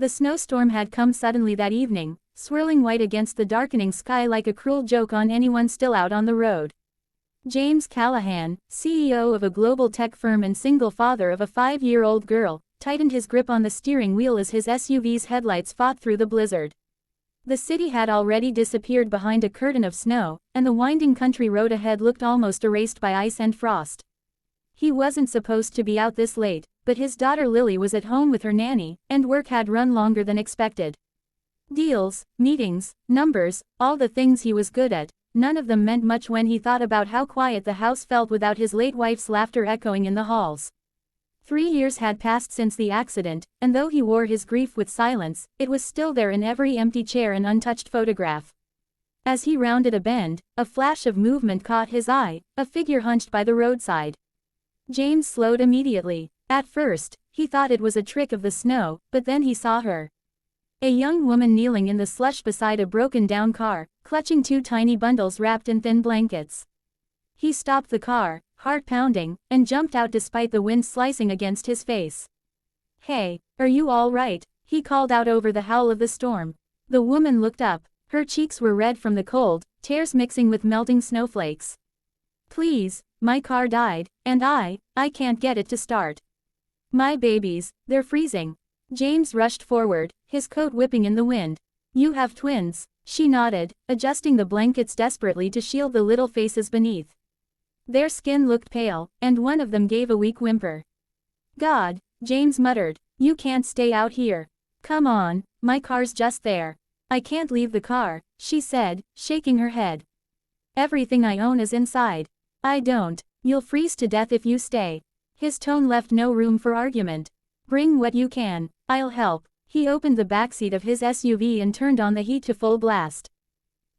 The snowstorm had come suddenly that evening, swirling white against the darkening sky like a cruel joke on anyone still out on the road. James Callahan, CEO of a global tech firm and single father of a 5-year-old girl, tightened his grip on the steering wheel as his SUV's headlights fought through the blizzard. The city had already disappeared behind a curtain of snow, and the winding country road ahead looked almost erased by ice and frost. He wasn't supposed to be out this late, but his daughter Lily was at home with her nanny, and work had run longer than expected. Deals, meetings, numbers, all the things he was good at, none of them meant much when he thought about how quiet the house felt without his late wife's laughter echoing in the halls. 3 years had passed since the accident, and though he wore his grief with silence, it was still there in every empty chair and untouched photograph. As he rounded a bend, a flash of movement caught his eye, a figure hunched by the roadside. James slowed immediately. At first, he thought it was a trick of the snow, but then he saw her. A young woman kneeling in the slush beside a broken-down car, clutching 2 tiny bundles wrapped in thin blankets. He stopped the car, heart pounding, and jumped out despite the wind slicing against his face. "Hey, are you all right?" he called out over the howl of the storm. The woman looked up. Her cheeks were red from the cold, tears mixing with melting snowflakes. "Please, my car died, and I can't get it to start. My babies, they're freezing." James rushed forward, his coat whipping in the wind. "You have twins," she nodded, adjusting the blankets desperately to shield the little faces beneath. Their skin looked pale, and one of them gave a weak whimper. "God," James muttered, "you can't stay out here. Come on, my car's just there." "I can't leave the car," she said, shaking her head. "Everything I own is inside." "I don't. You'll freeze to death if you stay." His tone left no room for argument. "Bring what you can. I'll help." He opened the backseat of his SUV and turned on the heat to full blast.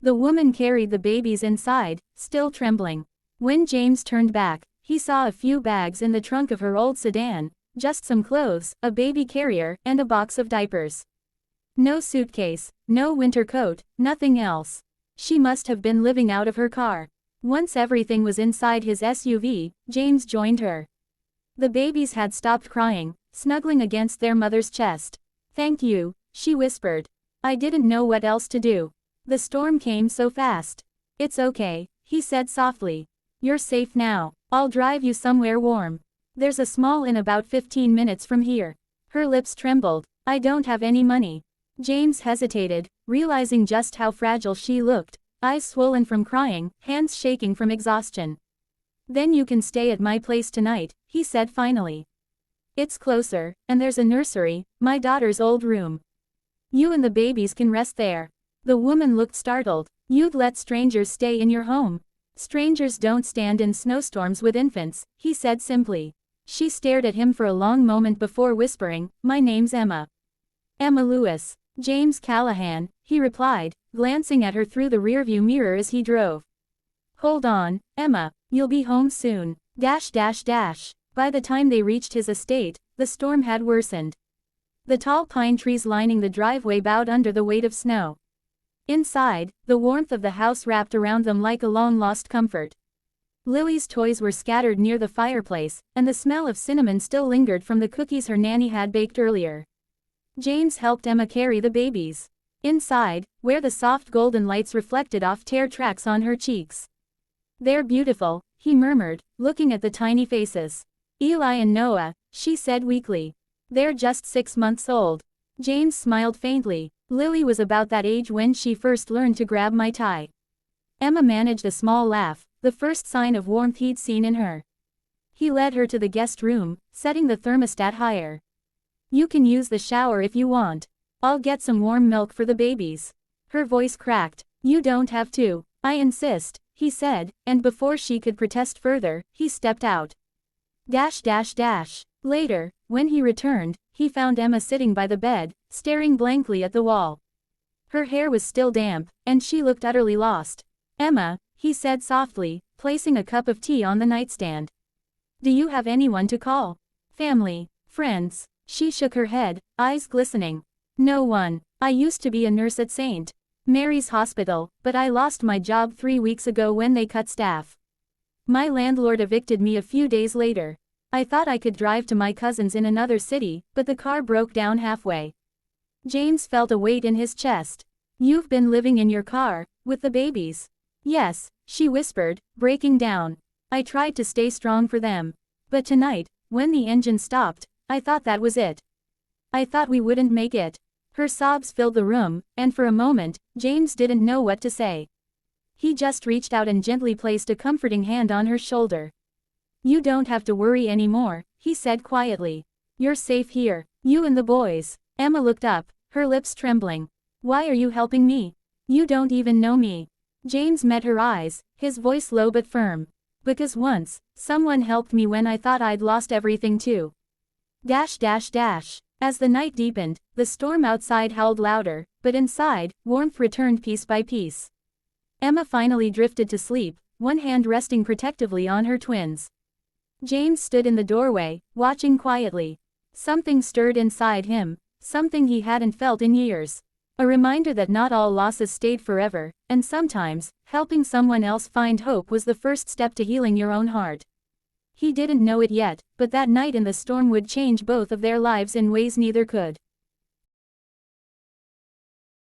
The woman carried the babies inside, still trembling. When James turned back, he saw a few bags in the trunk of her old sedan, just some clothes, a baby carrier, and a box of diapers. No suitcase, no winter coat, nothing else. She must have been living out of her car. Once everything was inside his SUV, James joined her. The babies had stopped crying, snuggling against their mother's chest. "Thank you," she whispered. "I didn't know what else to do. The storm came so fast." "It's okay," he said softly. "You're safe now. I'll drive you somewhere warm. There's a small inn about 15 minutes from here." Her lips trembled. "I don't have any money." James hesitated, realizing just how fragile she looked, eyes swollen from crying, hands shaking from exhaustion. "Then you can stay at my place tonight," he said finally. "It's closer, and there's a nursery, my daughter's old room. You and the babies can rest there." The woman looked startled. "You'd let strangers stay in your home?" "Strangers don't stand in snowstorms with infants," he said simply. She stared at him for a long moment before whispering, "My name's Emma." "Emma Lewis." "James Callahan," he replied, glancing at her through the rearview mirror as he drove. "Hold on, Emma, you'll be home soon." By the time they reached his estate, the storm had worsened. The tall pine trees lining the driveway bowed under the weight of snow. Inside, the warmth of the house wrapped around them like a long-lost comfort. Lily's toys were scattered near the fireplace, and the smell of cinnamon still lingered from the cookies her nanny had baked earlier. James helped Emma carry the babies. Inside, where the soft golden lights reflected off tear tracks on her cheeks. "They're beautiful," he murmured, looking at the tiny faces. "Eli and Noah," she said weakly. "They're just 6 months old." James smiled faintly. "Lily was about that age when she first learned to grab my tie." Emma managed a small laugh, the first sign of warmth he'd seen in her. He led her to the guest room, setting the thermostat higher. "You can use the shower if you want. I'll get some warm milk for the babies." Her voice cracked. "You don't have to. I insist," he said, and before she could protest further, he stepped out. Later, when he returned, he found Emma sitting by the bed, staring blankly at the wall. Her hair was still damp, and she looked utterly lost. "Emma," he said softly, placing a cup of tea on the nightstand. "Do you have anyone to call? Family? Friends?" She shook her head, eyes glistening. "No one. I used to be a nurse at St. Mary's Hospital, but I lost my job 3 weeks ago when they cut staff. My landlord evicted me a few days later. I thought I could drive to my cousin's in another city, but the car broke down halfway. James felt a weight in his chest. You've been living in your car, with the babies. Yes, she whispered, breaking down. I tried to stay strong for them. But tonight, when the engine stopped, I thought that was it. I thought we wouldn't make it. Her sobs filled the room, and for a moment, James didn't know what to say. He just reached out and gently placed a comforting hand on her shoulder. You don't have to worry anymore, he said quietly. You're safe here, you and the boys. Emma looked up, her lips trembling. Why are you helping me? You don't even know me. James met her eyes, his voice low but firm. Because once, someone helped me when I thought I'd lost everything too. As the night deepened, the storm outside howled louder, but inside, warmth returned piece by piece. Emma finally drifted to sleep, one hand resting protectively on her twins. James stood in the doorway, watching quietly. Something stirred inside him, something he hadn't felt in years. A reminder that not all losses stayed forever, and sometimes, helping someone else find hope was the first step to healing your own heart. He didn't know it yet, but that night in the storm would change both of their lives in ways neither could.